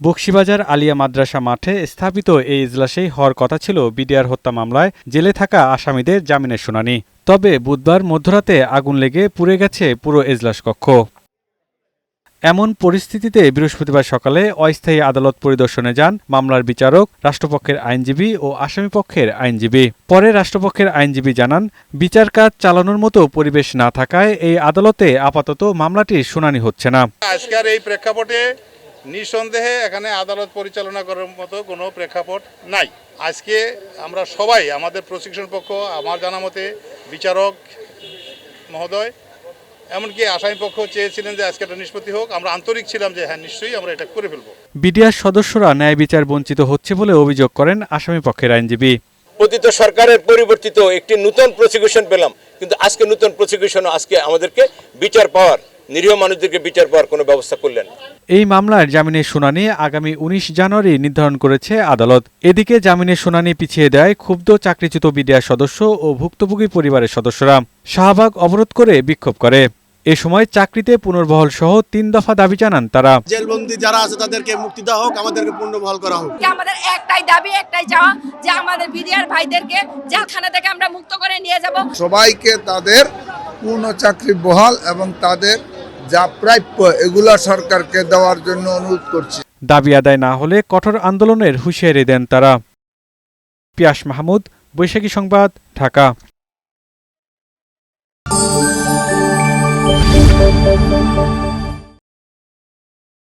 বকশীবাজার আলিয়া মাদ্রাসা মাঠে স্থাপিত এই ইজলাসেই হওয়ার কথা ছিল বিডিআর হত্যা মামলায় জেলে থাকা আসামিদের জামিনের শুনানি। তবে বুধবার মধ্যরাতে আগুন লেগে পুড়ে গেছে পুরো এজলাস কক্ষ। এমন পরিস্থিতিতে বৃহস্পতিবার সকালে অস্থায়ী আদালত পরিদর্শনে যান মামলার বিচারক, রাষ্ট্রপক্ষের আইনজীবী ও আসামিপক্ষের আইনজীবী। পরে রাষ্ট্রপক্ষের আইনজীবী জানান, বিচার কাজ চালানোর মতো পরিবেশ না থাকায় এই আদালতে আপাতত মামলাটির শুনানি হচ্ছে না। আজকের এই প্রেক্ষাপটে নিঃসন্দেহে এখানে আদালত পরিচালনা করার মতো কোনো প্রেক্ষাপট নাই। আজকে আমরা সবাই, আমাদের প্রসিকিউশন পক্ষ, আমার জানা মতে বিচারক মহোদয়, এমনকি আসামি পক্ষ চেয়েছিলেন যে আজকে একটা নিষ্পত্তি হোক। আমরা আন্তরিক ছিলাম যে হ্যাঁ, নিশ্চয়ই আমরা এটা করে ফেলবো। বিডিআর সদস্যরা ন্যায় বিচার বঞ্চিত হচ্ছে বলে অভিযোগ করেন আসামিপক্ষের আইনজীবী। পতিত সরকারের পরিবর্তিত একটি নতুন প্রসিকিউশন পেলাম, কিন্তু আজকে নতুন প্রসিকিউশন আজকে আমাদেরকে বিচার পাওয়ার, নিরীহ মানুষদেরকে বিচার পাওয়ার কোনো ব্যবস্থা করলেন। এই মামলার জামিনের শুনানি আগামী 19 জানুয়ারি নির্ধারণ করেছে আদালত। এদিকে জামিনের শুনানি পিছিয়ে দেয় ক্ষুব্ধ চাকরিচ্যুত বিডিআর সদস্য ও ভুক্তভোগী পরিবারের সদস্যরা। শাহবাগ অবরোধ করে বিক্ষোভ করে। এ সময় চাকরিতে পুনর্বহাল সহ 3 দফা দাবি জানান তারা। জেলবন্দি যারা আছে তাদেরকে মুক্তি দেওয়া হোক, আমাদেরকে পুনর্বহাল করা হোক। আমাদের একটাই দাবি, একটাই চাওয়া যে আমাদের বিডিআর ভাইদেরকে জেলখানা থেকে আমরা মুক্ত করে নিয়ে যাব। সবাইকে তাদের পূর্ণ চাকরি বহাল এবং তাদের যা প্রাপ্য এগুলা সরকারকে দেওয়ার জন্য অনুরোধ করছি। দাবি আদায় না হলে কঠোর আন্দোলনের হুঁশিয়ারি দেন তারা। পিয়াস মাহমুদ, বৈশাখী সংবাদ, ঢাকা।